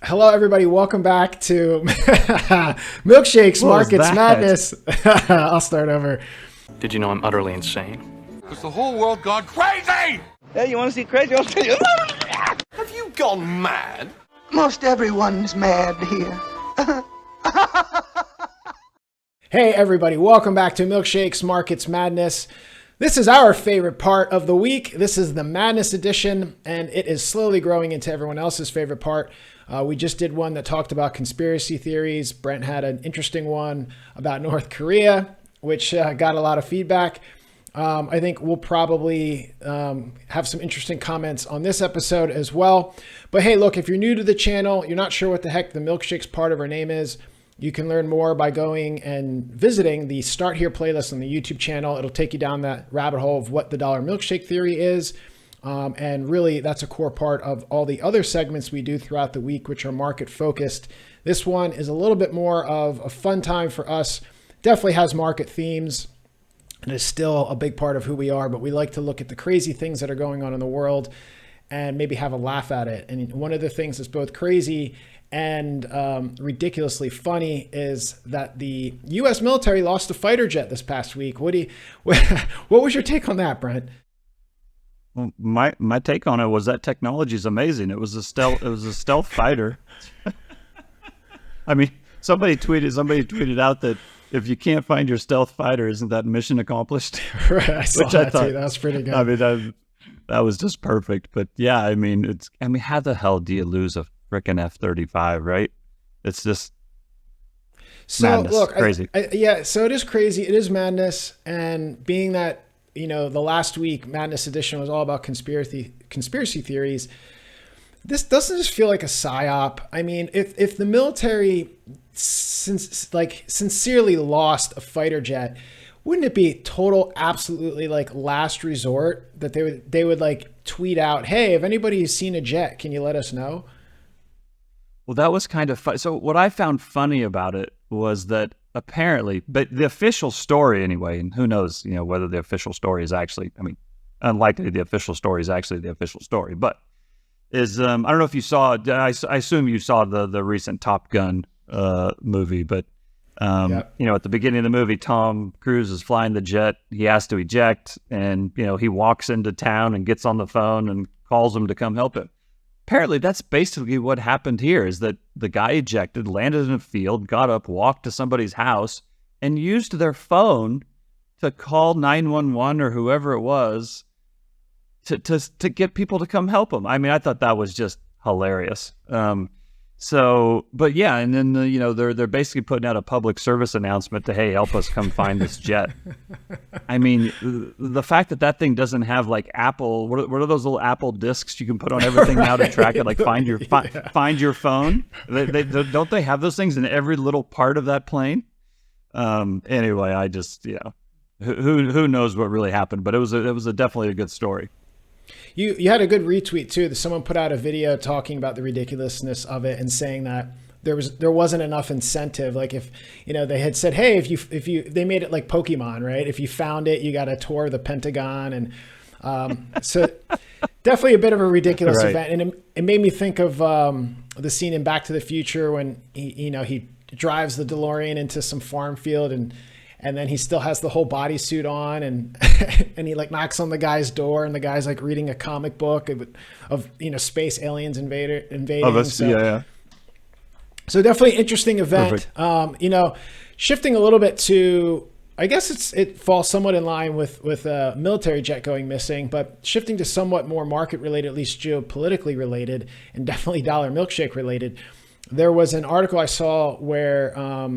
Hello, everybody. Welcome back to Milkshakes Markets Madness. I'll start over. Did you know I'm utterly insane? Has the whole world gone crazy? Hey, you want to see crazy? I'll tell you. Have you gone mad? Most everyone's mad here. Hey, everybody. Welcome back to Milkshakes Markets Madness. This is our favorite part of the week. This is the Madness edition, and it is slowly growing into everyone else's favorite part. We just did one that talked about conspiracy theories. Brent had an interesting one about North Korea, which got a lot of feedback. I think we'll probably have some interesting comments on this episode as well. But hey, look, if you're new to the channel, you're not sure what the heck the Milkshakes part of our name is, you can learn more by going and visiting the Start Here playlist on the YouTube channel. It'll take you down that rabbit hole of what the dollar milkshake theory is. And really, that's a core part of all the other segments we do throughout the week, which are market focused. This one is a little bit more of a fun time for us. Definitely has market themes and is still a big part of who we are, but we like to look at the crazy things that are going on in the world and maybe have a laugh at it. And one of the things that's both crazy and ridiculously funny is that the U.S. military lost a fighter jet this past week. What was your take on that, Brent? Well, my take on it was that technology is amazing. It was a stealth fighter. I mean, somebody tweeted out that if you can't find your stealth fighter, isn't that mission accomplished? Right, I saw that too. That was pretty good. I mean, that was just perfect. But yeah, I mean, how the hell do you lose a frickin' F-35, right? It's just madness. Look, crazy. So it is crazy. It is madness. And being that, you know, the last week Madness Edition was all about conspiracy theories, this doesn't just feel like a psyop. I mean, if the military sincerely lost a fighter jet, wouldn't it be total, absolutely like last resort that they would like tweet out, hey, if anybody's seen a jet, can you let us know? Well, that was kind of fun. So what I found funny about it was that apparently, but the official story anyway, and who knows, whether the official story is actually, unlikely the official story is actually the official story, but is, I don't know if you saw, I assume you saw the recent Top Gun movie, but, yep. At the beginning of the movie, Tom Cruise is flying the jet. He has to eject, and, he walks into town and gets on the phone and calls them to come help him. Apparently, that's basically what happened here, is that the guy ejected, landed in a field, got up, walked to somebody's house, and used their phone to call 911 or whoever it was to get people to come help him. I mean, I thought that was just hilarious. But yeah, and then they're basically putting out a public service announcement to, hey, help us come find this jet. I mean, the fact that thing doesn't have like Apple, what are those little Apple discs you can put on everything now to track it, like find your phone? Don't they have those things in every little part of that plane? Anyway, I just who knows what really happened, but it was definitely a good story. You had a good retweet too, that someone put out a video talking about the ridiculousness of it and saying that there wasn't enough incentive. Like if, they had said, hey, if you they made it like Pokemon, right? If you found it, you got a tour of the Pentagon. And so definitely a bit of a ridiculous right. event. And it made me think of the scene in Back to the Future when he drives the DeLorean into some farm field and then he still has the whole bodysuit on and and he like knocks on the guy's door and the guy's like reading a comic book of space aliens invading. Oh, that's, yeah. So definitely interesting event. Perfect. Shifting a little bit to, I guess it falls somewhat in line with a military jet going missing, but shifting to somewhat more market related, at least geopolitically related, and definitely dollar milkshake related. There was an article I saw where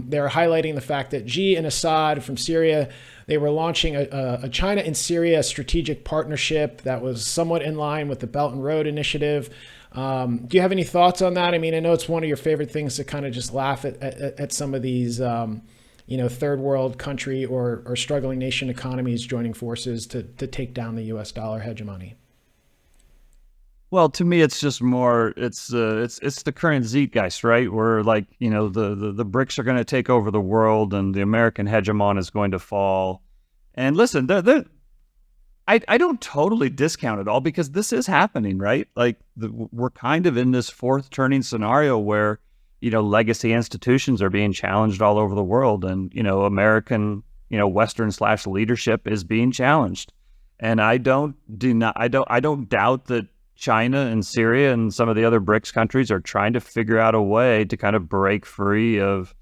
they were highlighting the fact that Xi and Assad from Syria, they were launching a China and Syria strategic partnership that was somewhat in line with the Belt and Road Initiative. Do you have any thoughts on that? I mean, I know it's one of your favorite things to kind of just laugh at some of these, third world country or struggling nation economies joining forces to take down the U.S. dollar hegemony. Well, to me, it's just more, it's the current zeitgeist, right? Where like, the BRICS are going to take over the world and the American hegemon is going to fall. And listen, I don't totally discount it all because this is happening, right? Like we're kind of in this fourth turning scenario where, legacy institutions are being challenged all over the world, and, American, Western / leadership is being challenged. And I don't doubt that China and Syria and some of the other BRICS countries are trying to figure out a way to kind of break free of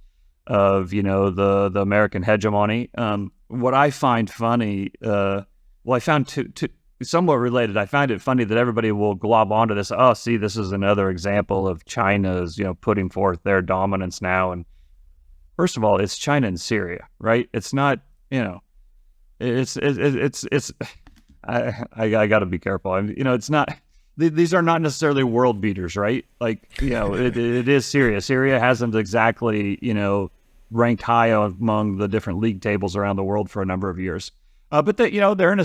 the American hegemony. What I find funny, I found two somewhat related. I find it funny that everybody will glob onto this. Oh, see, this is another example of China's, putting forth their dominance now. And first of all, it's China and Syria, right? It's not, it's I got to be careful. It's not. These are not necessarily world beaters, right? Like, it is Syria. Syria hasn't exactly, ranked high among the different league tables around the world for a number of years. But they're in a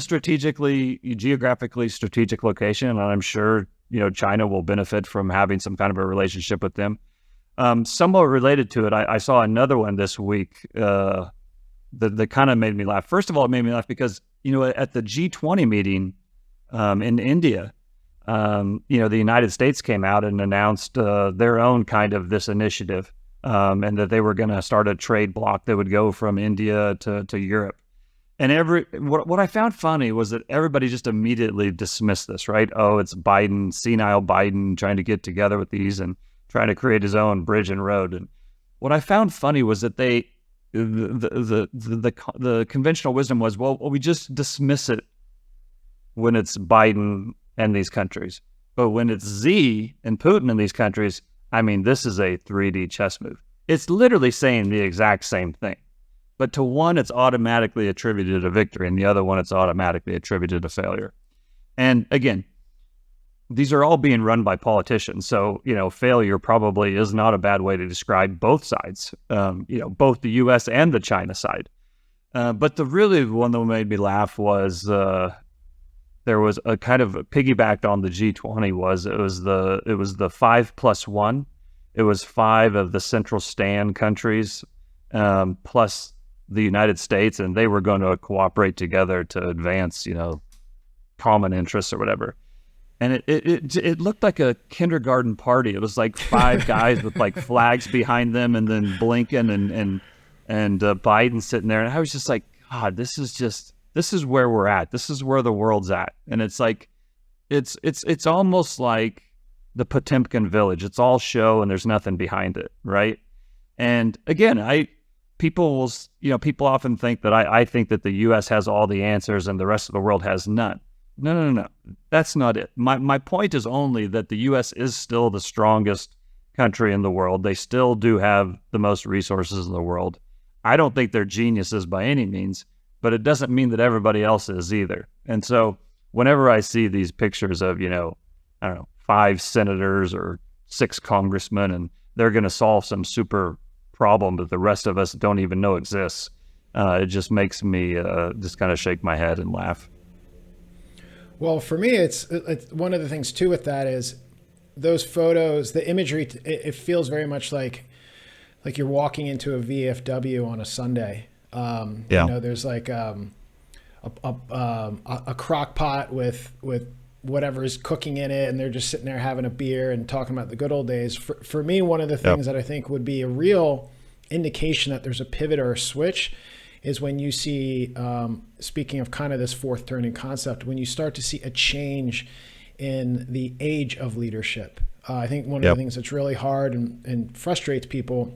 geographically strategic location, and I'm sure, China will benefit from having some kind of a relationship with them. Somewhat related to it, I saw another one this week that kind of made me laugh. First of all, it made me laugh because, at the G20 meeting in India, the United States came out and announced their own kind of this initiative, and that they were going to start a trade bloc that would go from India to Europe. And what I found funny was that everybody just immediately dismissed this, right? Oh, it's Biden, senile Biden, trying to get together with these and trying to create his own bridge and road. And what I found funny was that the conventional wisdom was, well, we just dismiss it when it's Biden and these countries. But when it's Z and Putin in these countries, this is a 3D chess move. It's literally saying the exact same thing. But to one, it's automatically attributed to victory, and the other one, it's automatically attributed to failure. And again, these are all being run by politicians. So, failure probably is not a bad way to describe both sides, both the U.S. and the China side. But the really one that made me laugh was there was a kind of piggybacked on the G20 it was the 5+1. It was 5 of the Central Stand countries plus the United States, and they were going to cooperate together to advance, common interests or whatever. And it looked like a kindergarten party. It was like 5 guys with like flags behind them, and then Blinken and Biden sitting there. And I was just like, God, this is where we're at. This is where the world's at. And it's like, it's almost like the Potemkin village. It's all show and there's nothing behind it, right? And again, people often think that I think that the U.S. has all the answers and the rest of the world has none. No. That's not it. My point is only that the U.S. is still the strongest country in the world. They still do have the most resources in the world. I don't think they're geniuses by any means, but it doesn't mean that everybody else is either. And so whenever I see these pictures of, 5 senators or 6 congressmen, and they're going to solve some super problem that the rest of us don't even know exists, it just makes me just kind of shake my head and laugh. Well, for me, it's one of the things too with that is those photos, the imagery, it feels very much like you're walking into a VFW on a Sunday. There's like a crock pot with whatever is cooking in it, and they're just sitting there having a beer and talking about the good old days. For me, one of the things that I think would be a real indication that there's a pivot or a switch is when you see, speaking of kind of this fourth turning concept, when you start to see a change in the age of leadership. I think one of the things that's really hard and frustrates people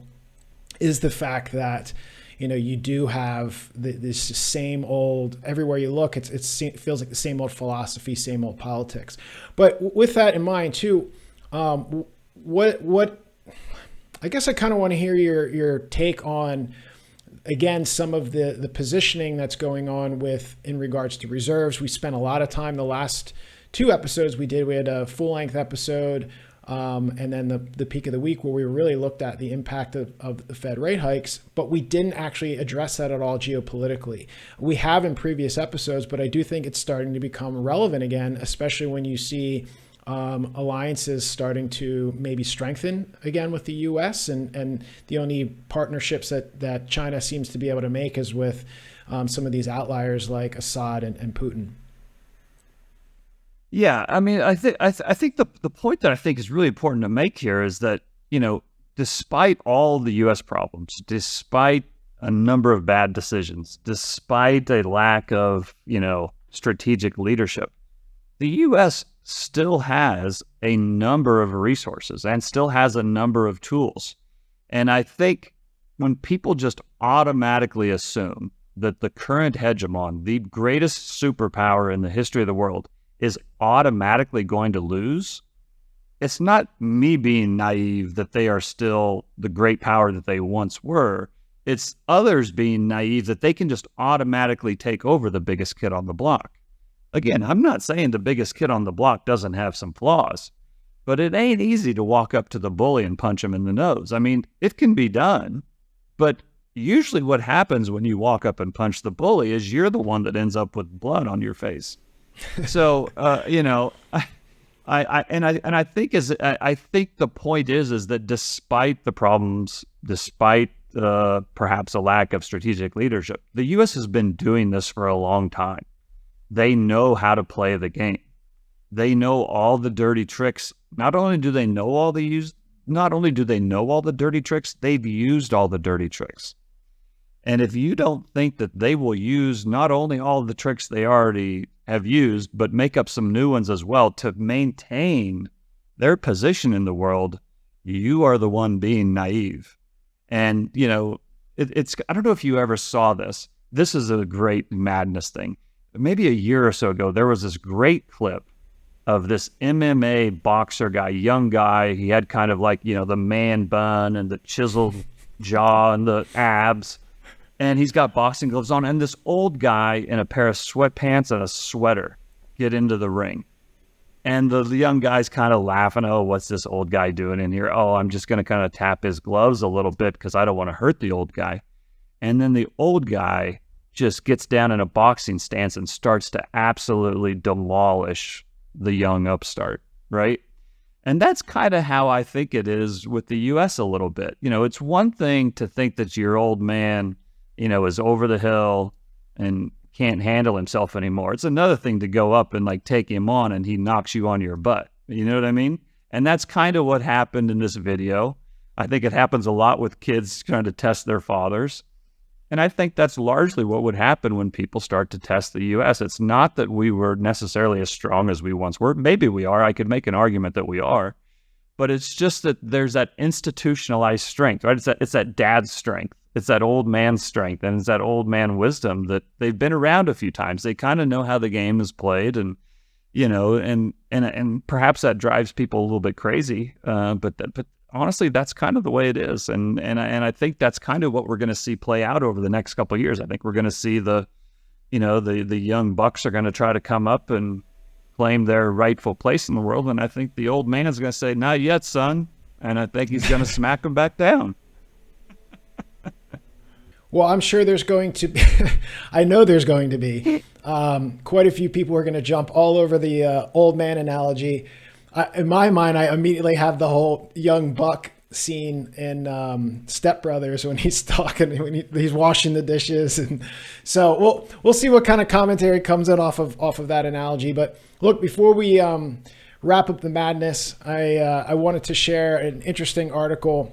is the fact that, you do have this same old, everywhere you look, it feels like the same old philosophy, same old politics. But with that in mind too, what I guess I kind of want to hear your take on, again, some of the positioning that's going on in regards to reserves. We spent a lot of time the last 2 episodes we had a full-length episode, and then the peak of the week where we really looked at the impact of the Fed rate hikes, but we didn't actually address that at all geopolitically. We have in previous episodes, but I do think it's starting to become relevant again, especially when you see alliances starting to maybe strengthen again with the U.S. and the only partnerships that China seems to be able to make is with some of these outliers like Assad and Putin. Yeah, I mean, I think the point that I think is really important to make here is that, despite all the U.S. problems, despite a number of bad decisions, despite a lack of, strategic leadership, the U.S. still has a number of resources and still has a number of tools. And I think when people just automatically assume that the current hegemon, the greatest superpower in the history of the world, is automatically going to lose, it's not me being naive that they are still the great power that they once were. It's others being naive that they can just automatically take over the biggest kid on the block. Again, I'm not saying the biggest kid on the block doesn't have some flaws, but it ain't easy to walk up to the bully and punch him in the nose. I mean, it can be done, but usually what happens when you walk up and punch the bully is you're the one that ends up with blood on your face. So, I think the point is that despite the problems, despite perhaps a lack of strategic leadership, the U.S. has been doing this for a long time. They know how to play the game. They know all the dirty tricks. Not only do they know all the dirty tricks, they've used all the dirty tricks. And if you don't think that they will use not only all the tricks they already have used, but make up some new ones as well to maintain their position in the world, you are the one being naive. And, it's I don't know if you ever saw this. This is a great madness thing. Maybe a year or so ago, there was this great clip of this MMA boxer guy, young guy. He had kind of like, the man bun and the chiseled jaw and the abs. And he's got boxing gloves on, and this old guy in a pair of sweatpants and a sweater get into the ring. And the young guy's kind of laughing, oh, what's this old guy doing in here? Oh, I'm just going to kind of tap his gloves a little bit because I don't want to hurt the old guy. And then the old guy just gets down in a boxing stance and starts to absolutely demolish the young upstart, right? And that's kind of how I think it is with the U.S. a little bit. It's one thing to think that your old man is over the hill and can't handle himself anymore. It's another thing to go up and take him on and he knocks you on your butt. You know what I mean? And that's kind of what happened in this video. I think it happens a lot with kids trying to test their fathers. And I think that's largely what would happen when people start to test the U.S. It's not that we were necessarily as strong as we once were. Maybe we are. I could make an argument that we are. But it's just that there's that institutionalized strength, right? It's that dad's strength. It's that old man's strength, and it's that old man wisdom that they've been around a few times. They kind of know how the game is played, and and perhaps that drives people a little bit crazy. But honestly, that's kind of the way it is, and I think that's kind of what we're going to see play out over the next couple of years. I think we're going to see the young bucks are going to try to come up and claim their rightful place in the world, and I think the old man is going to say, "Not yet, son," and I think he's going to smack them back down. Well, I'm sure there's going to be, I know there's going to be quite a few people who are going to jump all over the old man analogy. In my mind, I immediately have the whole young buck scene in Step Brothers when he's talking, when he's washing the dishes. And so we'll see what kind of commentary comes in off of that analogy. But look, before we wrap up the madness, I wanted to share an interesting article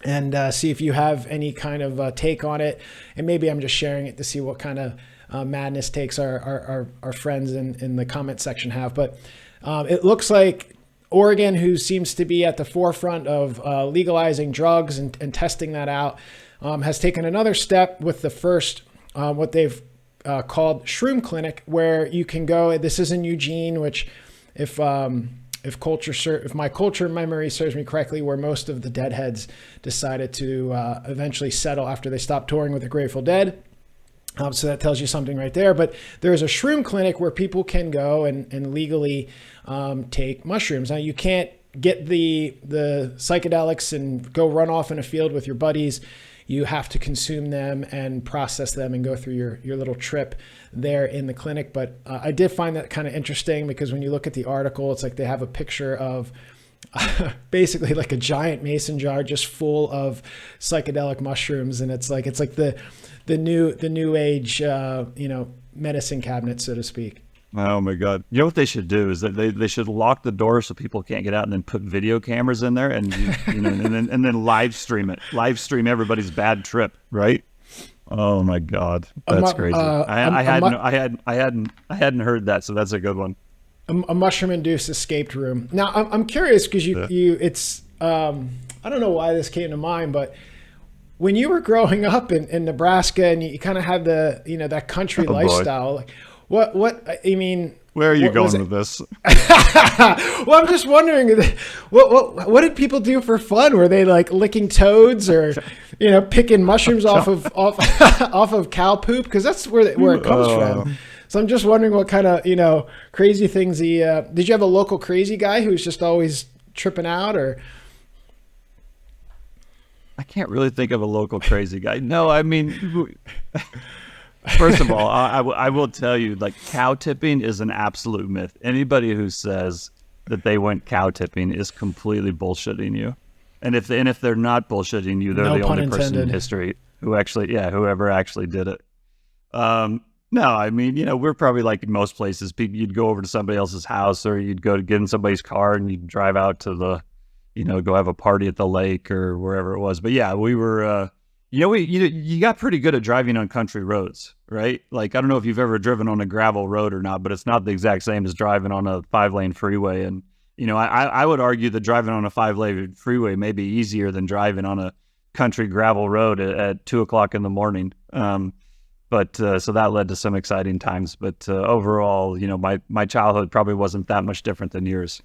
and see if you have any kind of take on it. And maybe I'm just sharing it to see what kind of madness takes our friends in the comment section have. But it looks like Oregon, who seems to be at the forefront of legalizing drugs and testing that out, has taken another step with the first, what they've called Shroom Clinic, where you can go. This is in Eugene, which if my culture memory serves me correctly, where most of the Deadheads decided to eventually settle after they stopped touring with the Grateful Dead. So that tells you something right there. But there's a shroom clinic where people can go and legally take mushrooms. Now, you can't get the psychedelics and go run off in a field with your buddies. You have to consume them and process them and go through your little trip there in the clinic. But I did find that kind of interesting, because when you look at the article, it's like they have a picture of basically like a giant mason jar just full of psychedelic mushrooms, and it's like the new age medicine cabinet, so to speak. Oh my God! You know what they should do is that they should lock the door so people can't get out, and then put video cameras in there, and and then live stream it. Live stream everybody's bad trip, right? Oh my God, that's crazy. I hadn't heard that, so that's a good one. A mushroom-induced escaped room. Now, I'm curious because it's I don't know why this came to mind, but when you were growing up in Nebraska and you kind of had the that country lifestyle, like, what I mean. Where are you going with this? Well, I'm just wondering, what did people do for fun? Were they like licking toads or picking mushrooms off of cow poop? Because that's where it comes from. So I'm just wondering what kind of crazy things he. Did you have a local crazy guy who's just always tripping out, or? I can't really think of a local crazy guy. No, I mean. First of all, I will tell you, like, cow tipping is an absolute myth. Anybody who says that they went cow tipping is completely bullshitting you. And if they're not bullshitting you, they're the only person in history who whoever actually did it. No, I mean, we're probably like most places. You'd go over to somebody else's house, or you'd go to get in somebody's car and you'd drive out to go have a party at the lake or wherever it was. But yeah, we were. You got pretty good at driving on country roads, right? Like, I don't know if you've ever driven on a gravel road or not, but it's not the exact same as driving on a 5-lane freeway. And, I would argue that driving on a 5-lane freeway may be easier than driving on a country gravel road at 2:00 in the morning. But so that led to some exciting times. But overall, my childhood probably wasn't that much different than yours.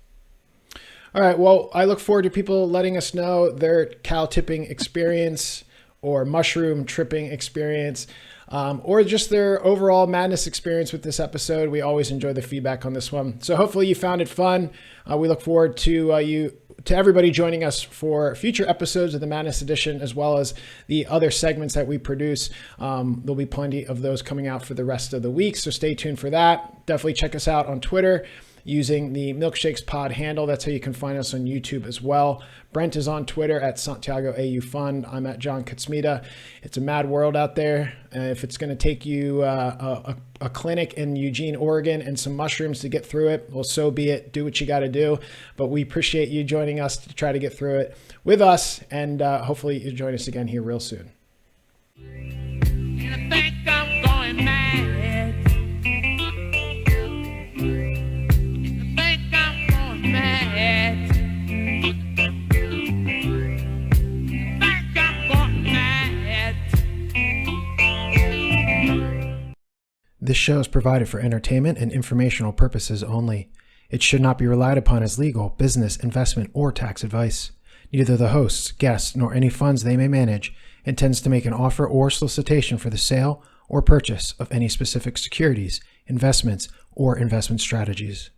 All right. Well, I look forward to people letting us know their cow tipping experience, or mushroom tripping experience, or just their overall madness experience with this episode. We always enjoy the feedback on this one. So hopefully you found it fun. We look forward to everybody joining us for future episodes of the Madness Edition, as well as the other segments that we produce. There'll be plenty of those coming out for the rest of the week, so stay tuned for that. Definitely check us out on Twitter using the Milkshakes Pod handle. That's how you can find us on YouTube as well. Brent is on Twitter at Santiago AU Fund. I'm at John Katsmita. It's a mad world out there. If it's going to take you a clinic in Eugene, Oregon, and some mushrooms to get through it, well, so be it. Do what you got to do. But we appreciate you joining us to try to get through it with us, and hopefully you'll join us again here real soon. And I think I'm going mad. This show is provided for entertainment and informational purposes only. It should not be relied upon as legal, business, investment, or tax advice. Neither the hosts, guests, nor any funds they may manage intends to make an offer or solicitation for the sale or purchase of any specific securities, investments, or investment strategies.